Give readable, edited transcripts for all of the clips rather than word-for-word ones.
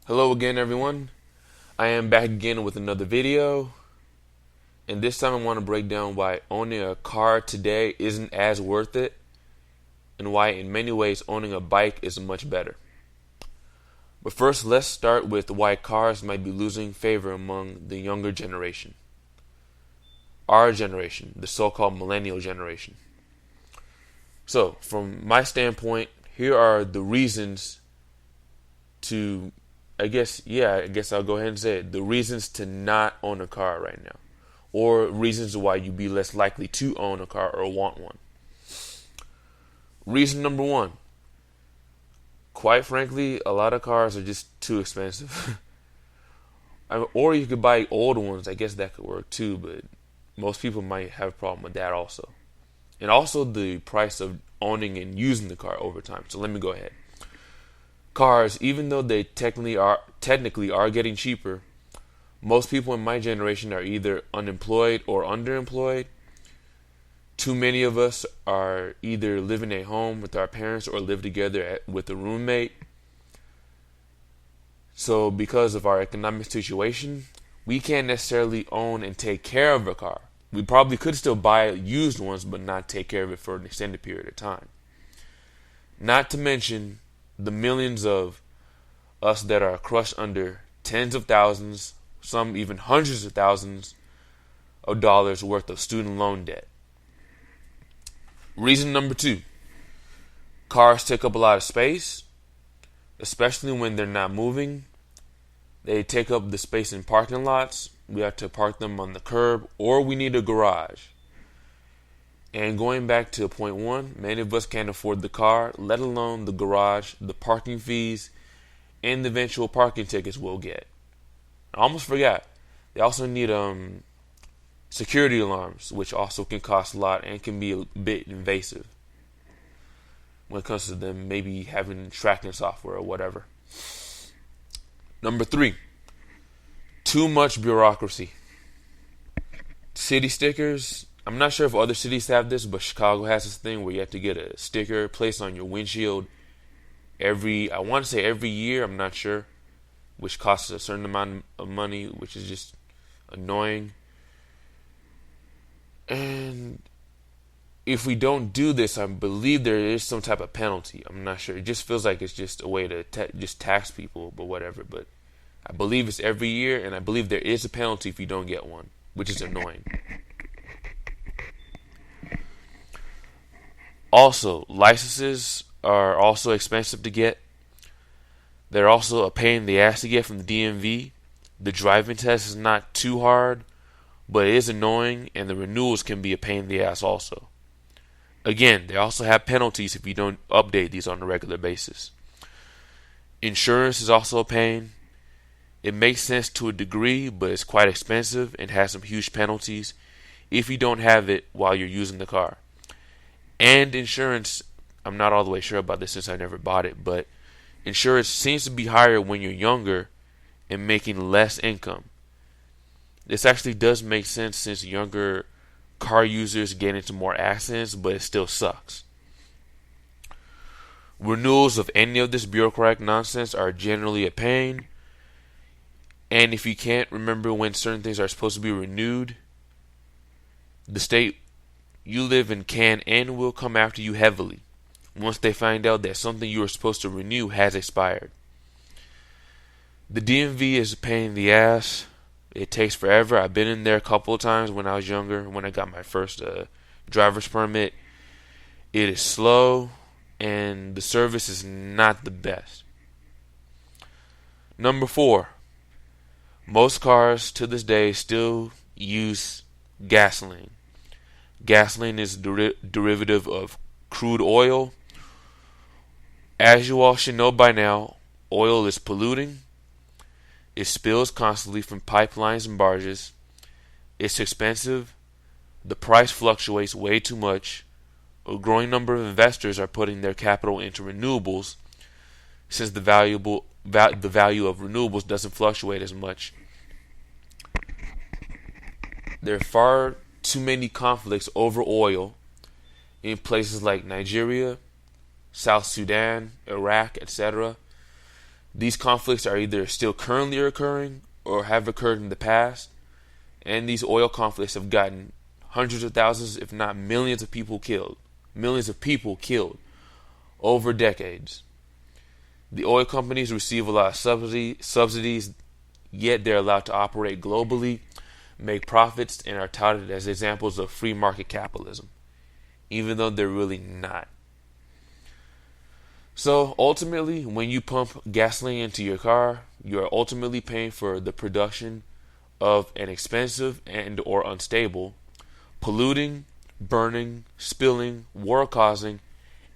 Hello again, everyone. I am back again with another video, and this time I want to break down why owning a car today isn't as worth it, and why in many ways owning a bike is much better. But first, let's start with why cars might be losing favor among the younger generation. Our generation, the so-called millennial generation. So, from my standpoint, here are the reasons to I guess I'll go ahead and say it. The reasons to not own a car right now, or reasons why you'd be less likely to own a car or want one. Reason number one, quite frankly, a lot of cars are just too expensive. Or you could buy old ones. I guess that could work too, but most people might have a problem with that also. And also the price of owning and using the car over time. So let me go ahead. Cars, even though they technically are getting cheaper, most people in my generation are either unemployed or underemployed. Too many of us are either living at home with our parents or live together with a roommate. So because of our economic situation, we can't necessarily own and take care of a car. We probably could still buy used ones, but not take care of it for an extended period of time. Not to mention the millions of us that are crushed under tens of thousands, some even hundreds of thousands of dollars worth of student loan debt. Reason number two, cars take up a lot of space, especially when they're not moving. They take up the space in parking lots. We have to park them on the curb, or we need a garage. And going back to point one, many of us can't afford the car, let alone the garage, the parking fees, and the eventual parking tickets we'll get. I almost forgot. They also need security alarms, which also can cost a lot and can be a bit invasive when it comes to them maybe having tracking software or whatever. Number three, too much bureaucracy. City stickers. I'm not sure if other cities have this, but Chicago has this thing where you have to get a sticker placed on your windshield I want to say every year, I'm not sure, which costs a certain amount of money, which is just annoying. And if we don't do this, I believe there is some type of penalty. I'm not sure. It just feels like it's just a way to just tax people, but whatever. But I believe it's every year, and I believe there is a penalty if you don't get one, which is annoying. Also, licenses are also expensive to get. They're also a pain in the ass to get from the DMV. The driving test is not too hard, but it is annoying, and the renewals can be a pain in the ass also. Again, they also have penalties if you don't update these on a regular basis. Insurance is also a pain. It makes sense to a degree, but it's quite expensive and has some huge penalties if you don't have it while you're using the car. And insurance, I'm not all the way sure about this since I never bought it, but insurance seems to be higher when you're younger and making less income. This actually does make sense since younger car users get into more accidents, but it still sucks. Renewals of any of this bureaucratic nonsense are generally a pain, and if you can't remember when certain things are supposed to be renewed, the state you live in can and will come after you heavily once they find out that something you were supposed to renew has expired. The DMV is a pain in the ass. It takes forever. I've been in there a couple of times when I was younger, when I got my first driver's permit. It is slow, and the service is not the best. Number four, most cars to this day still use gasoline. Gasoline is a derivative of crude oil. As you all should know by now, oil is polluting. It spills constantly from pipelines and barges. It's expensive. The price fluctuates way too much. A growing number of investors are putting their capital into renewables since the value of renewables doesn't fluctuate as much. There are far too many conflicts over oil in places like Nigeria, South Sudan, Iraq, etc. These conflicts are either still currently occurring or have occurred in the past, and these oil conflicts have gotten hundreds of thousands, if not millions of people killed. Millions of people killed over decades. The oil companies receive a lot of subsidies, yet they're allowed to operate globally, make profits, and are touted as examples of free market capitalism, even though they're really not. So ultimately, when you pump gasoline into your car, you are ultimately paying for the production of an expensive and or unstable, polluting, burning, spilling, war-causing,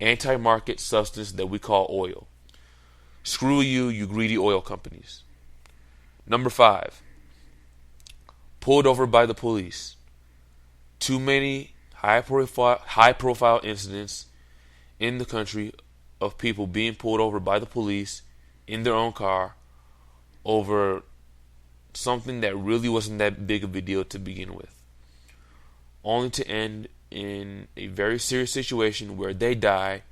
anti-market substance that we call oil. Screw you, you greedy oil companies. Number 5. Pulled over by the police. Too many high-profile incidents in the country of people being pulled over by the police in their own car over something that really wasn't that big of a deal to begin with, only to end in a very serious situation where they die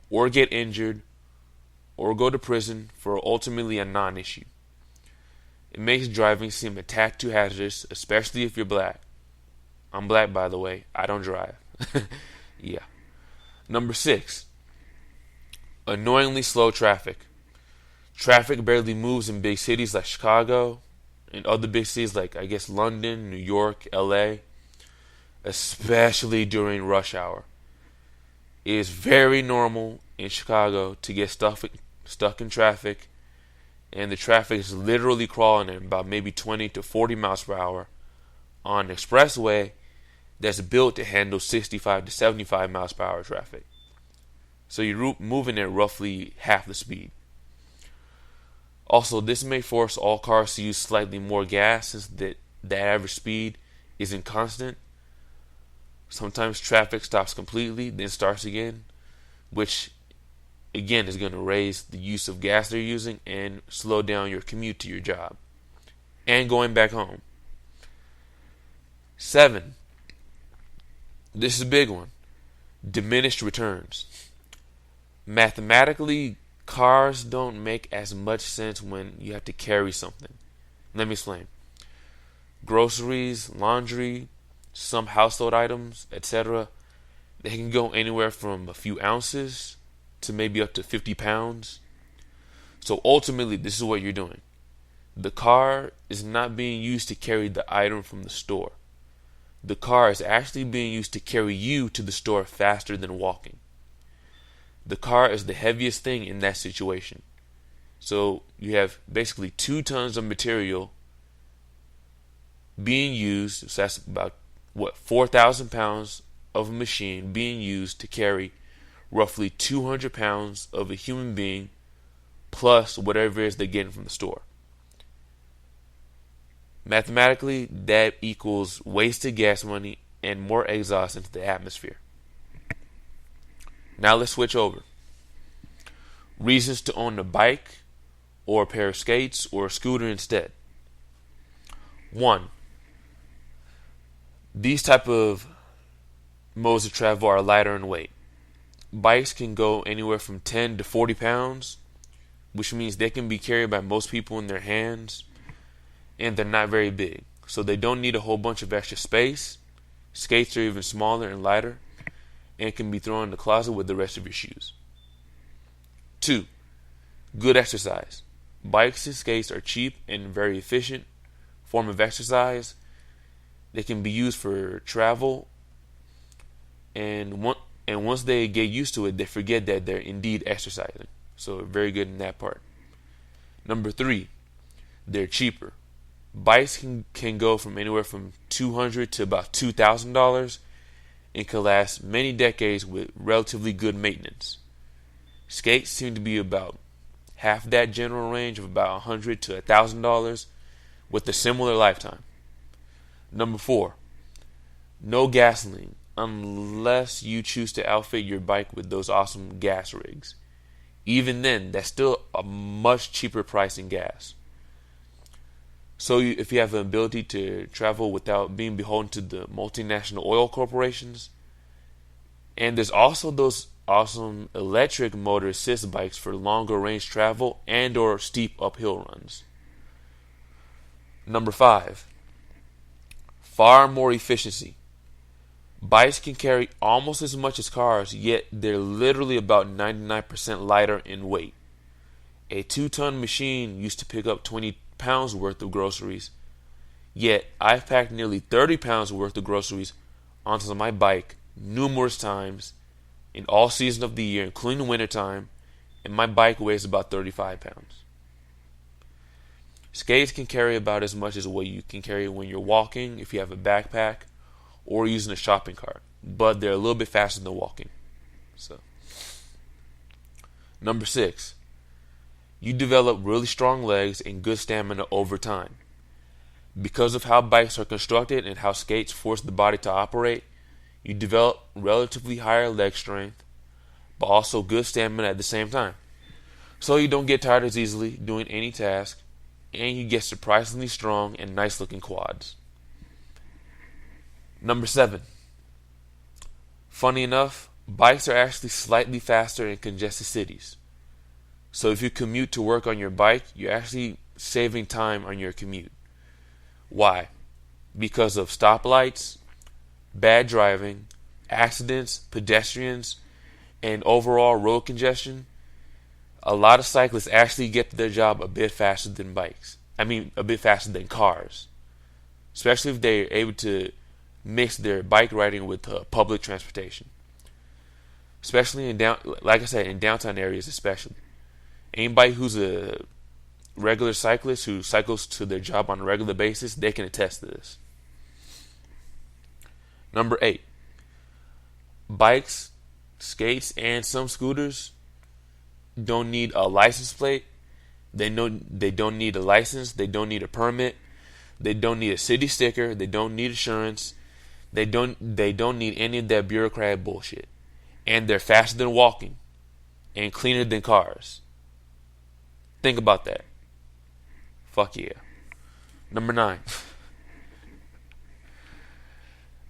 or get injured or go to prison for ultimately a non-issue. It makes driving seem a tad too hazardous, especially if you're black. I'm black, by the way. I don't drive. Yeah. Number 6. Annoyingly slow traffic. Traffic barely moves in big cities like Chicago and other big cities like, I guess, London, New York, LA, especially during rush hour. It is very normal in Chicago to get stuck in traffic, and the traffic is literally crawling at about maybe 20 to 40 miles per hour on an expressway that's built to handle 65 to 75 miles per hour traffic. So you're moving at roughly half the speed. Also, this may force all cars to use slightly more gas since the average speed isn't constant. Sometimes traffic stops completely, then starts again, which again is going to raise the use of gas they're using and slow down your commute to your job and going back home. 7. This is a big one. Diminished returns. Mathematically, cars don't make as much sense when you have to carry something. Let me explain. Groceries, laundry, some household items, etc., they can go anywhere from a few ounces to maybe up to 50 pounds. So ultimately, this is what you're doing. The car is not being used to carry the item from the store. The car is actually being used to carry you to the store faster than walking. The car is the heaviest thing in that situation. So you have basically 2 tons of material being used. So that's about 4,000 pounds of a machine being used to carry roughly 200 pounds of a human being plus whatever it is they're getting from the store. Mathematically, that equals wasted gas money and more exhaust into the atmosphere. Now let's switch over. Reasons to own a bike or a pair of skates or a scooter instead. 1. These type of modes of travel are lighter in weight. Bikes can go anywhere from 10 to 40 pounds, which means they can be carried by most people in their hands, and they're not very big. So they don't need a whole bunch of extra space. Skates are even smaller and lighter, and can be thrown in the closet with the rest of your shoes. 2. Good exercise. Bikes and skates are cheap and very efficient form of exercise. They can be used for travel, and once they get used to it, they forget that they're indeed exercising. So very good in that part. Number 3, they're cheaper. Bikes can go from anywhere from $200 to about $2,000 and can last many decades with relatively good maintenance. Skates seem to be about half that general range of about $100 to $1,000 with a similar lifetime. Number 4, no gasoline unless you choose to outfit your bike with those awesome gas rigs. Even then, that's still a much cheaper price in gas. So if you have the ability to travel without being beholden to the multinational oil corporations, and there's also those awesome electric motor assist bikes for longer range travel and or steep uphill runs. Number 5, far more efficiency. Bikes can carry almost as much as cars, yet they're literally about 99% lighter in weight. A 2-ton machine used to pick up 20 pounds worth of groceries, yet I've packed nearly 30 pounds worth of groceries onto my bike numerous times in all seasons of the year, including the wintertime, and my bike weighs about 35 pounds. Skates can carry about as much as what you can carry when you're walking if you have a backpack or using a shopping cart, but they're a little bit faster than walking. So, number 6, you develop really strong legs and good stamina over time. Because of how bikes are constructed and how skates force the body to operate, you develop relatively higher leg strength, but also good stamina at the same time. So you don't get tired as easily doing any task, and you get surprisingly strong and nice looking quads. Number 7. Funny enough, bikes are actually slightly faster in congested cities. So if you commute to work on your bike, you're actually saving time on your commute. Why? Because of stoplights, bad driving, accidents, pedestrians, and overall road congestion. A lot of cyclists actually get to their job a bit faster than bikes. A bit faster than cars. Especially if they're able to mix their bike riding with public transportation. Especially in downtown areas especially. Anybody who's a regular cyclist who cycles to their job on a regular basis, they can attest to this. Number 8. Bikes, skates, and some scooters don't need a license plate. They don't need a license. They don't need a permit. They don't need a city sticker. They don't need insurance. They don't need any of that bureaucratic bullshit. And they're faster than walking and cleaner than cars. Think about that. Fuck yeah. Number 9.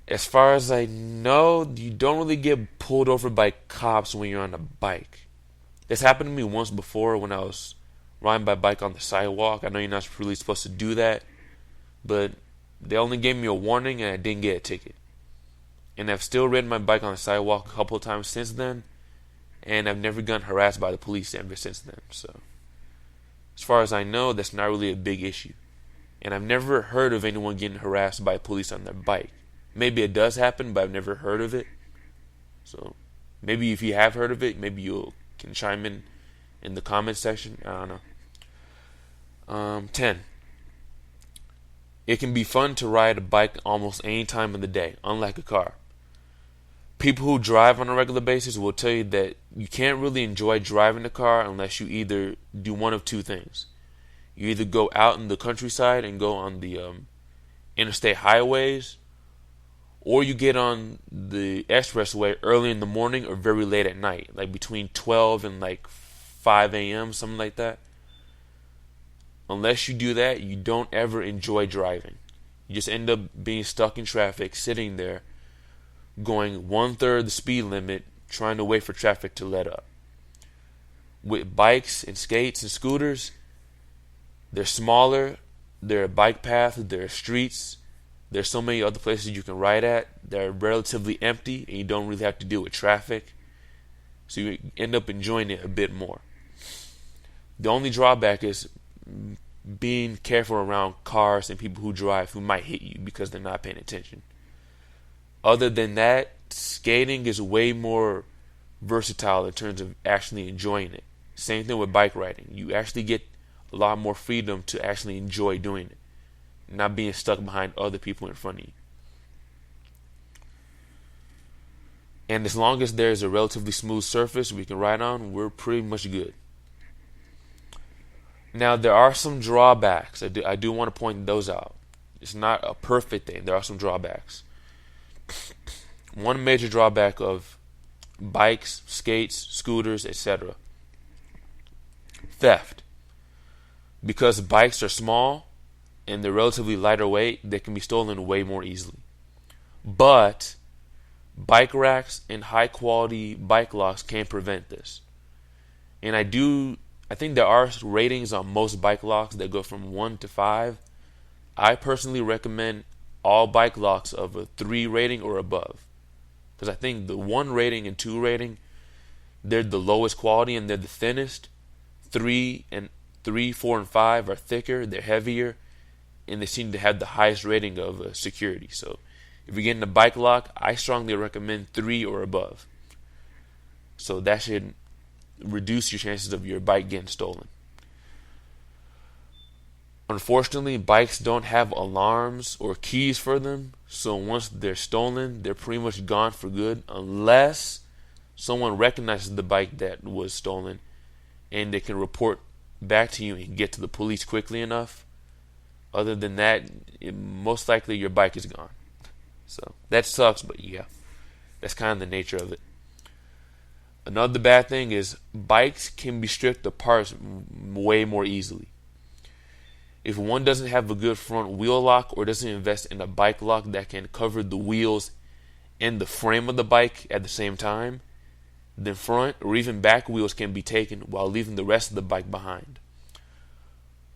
As far as I know, you don't really get pulled over by cops when you're on a bike. This happened to me once before when I was riding my bike on the sidewalk. I know you're not really supposed to do that, but they only gave me a warning and I didn't get a ticket. And I've still ridden my bike on the sidewalk a couple of times since then, and I've never gotten harassed by the police ever since then. So, as far as I know, that's not really a big issue. And I've never heard of anyone getting harassed by police on their bike. Maybe it does happen, but I've never heard of it. So, maybe if you have heard of it, maybe you can chime in the comment section. I don't know. 10. It can be fun to ride a bike almost any time of the day, unlike a car. People who drive on a regular basis will tell you that you can't really enjoy driving a car unless you either do one of two things. You either go out in the countryside and go on the interstate highways, or you get on the expressway early in the morning or very late at night, like between 12 and like 5 a.m., something like that. Unless you do that, you don't ever enjoy driving. You just end up being stuck in traffic, sitting there, going 1/3 the speed limit, trying to wait for traffic to let up. With bikes and skates and scooters, they're smaller, they're a bike path, they're streets, there's so many other places you can ride at. They're relatively empty and you don't really have to deal with traffic. So you end up enjoying it a bit more. The only drawback is being careful around cars and people who drive who might hit you because they're not paying attention. Other than that, skating is way more versatile in terms of actually enjoying it. Same thing with bike riding. You actually get a lot more freedom to actually enjoy doing it, not being stuck behind other people in front of you. And as long as there's a relatively smooth surface we can ride on, we're pretty much good. Now, there are some drawbacks. I do want to point those out. It's not a perfect thing. There are some drawbacks. One major drawback of bikes, skates, scooters, etc. Theft. Because bikes are small and they're relatively lighter weight, they can be stolen way more easily. But Bike racks and high quality bike locks can prevent this. And I think there are ratings on most bike locks that go from 1 to 5. I personally recommend all bike locks of a 3 rating or above. Because I think the 1 rating and 2 rating, they're the lowest quality and they're the thinnest. 3, 4, and 5 are thicker, they're heavier, and they seem to have the highest rating of security. So if you're getting a bike lock, I strongly recommend 3 or above. So that should reduce your chances of your bike getting stolen. Unfortunately, bikes don't have alarms or keys for them, so once they're stolen, they're pretty much gone for good unless someone recognizes the bike that was stolen and they can report back to you and get to the police quickly enough. Other than that, most likely your bike is gone. So that sucks, but yeah, that's kind of the nature of it. Another bad thing is bikes can be stripped apart way more easily. If one doesn't have a good front wheel lock or doesn't invest in a bike lock that can cover the wheels and the frame of the bike at the same time, then front or even back wheels can be taken while leaving the rest of the bike behind.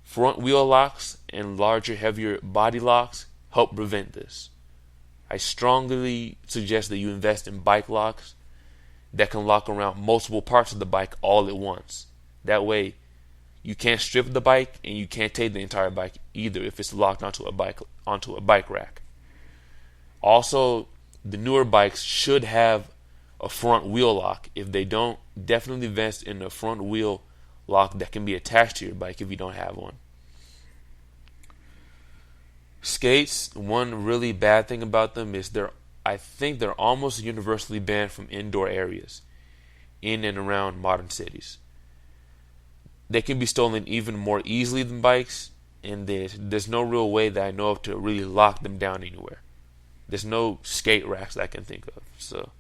Front wheel locks and larger, heavier body locks help prevent this. I strongly suggest that you invest in bike locks that can lock around multiple parts of the bike all at once. That way, you can't strip the bike and you can't take the entire bike either if it's locked onto a bike rack. Also, the newer bikes should have a front wheel lock. If they don't, definitely invest in a front wheel lock that can be attached to your bike if you don't have one. Skates, one really bad thing about them is I think they're almost universally banned from indoor areas in and around modern cities. They can be stolen even more easily than bikes, and there's no real way that I know of to really lock them down anywhere. There's no skate racks that I can think of, so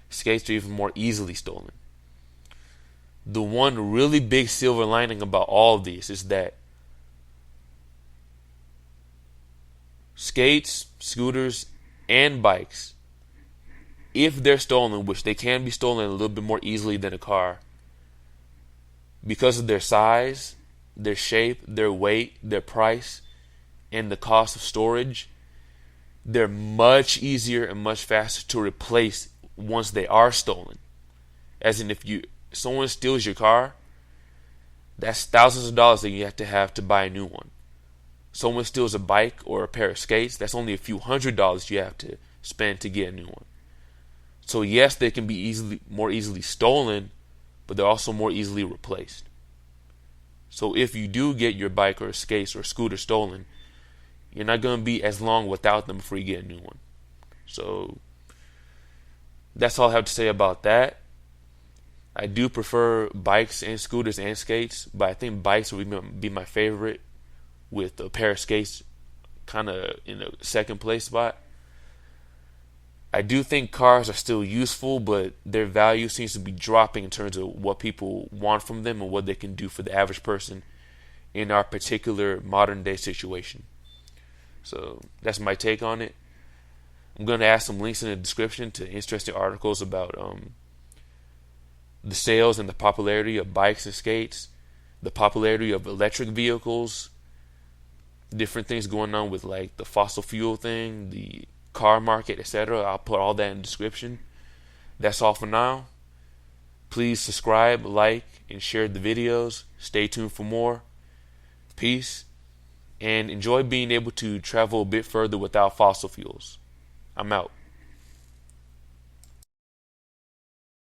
skates are even more easily stolen. The one really big silver lining about all of these is that skates, scooters, and bikes, if they're stolen, which they can be stolen a little bit more easily than a car, because of their size, their shape, their weight, their price, and the cost of storage, they're much easier and much faster to replace once they are stolen. As in, if someone steals your car, that's thousands of dollars that you have to buy a new one. Someone steals a bike or a pair of skates, that's only a few $100s you have to spend to get a new one. So yes, they can be more easily stolen, but they're also more easily replaced. So if you do get your bike or skates or scooter stolen, you're not going to be as long without them before you get a new one. So that's all I have to say about that. I do prefer bikes and scooters and skates, but I think bikes would be my favorite, with a pair of skates kind of in a second place spot. I do think cars are still useful, but their value seems to be dropping in terms of what people want from them and what they can do for the average person in our particular modern day situation. So that's my take on it. I'm going to add some links in the description to interesting articles about the sales and the popularity of bikes and skates, the popularity of electric vehicles, different things going on with like the fossil fuel thing, the car market, etc. I'll put all that in the description. That's all for now. Please subscribe, like, and share the videos. Stay tuned for more. Peace, and enjoy being able to travel a bit further without fossil fuels. I'm out.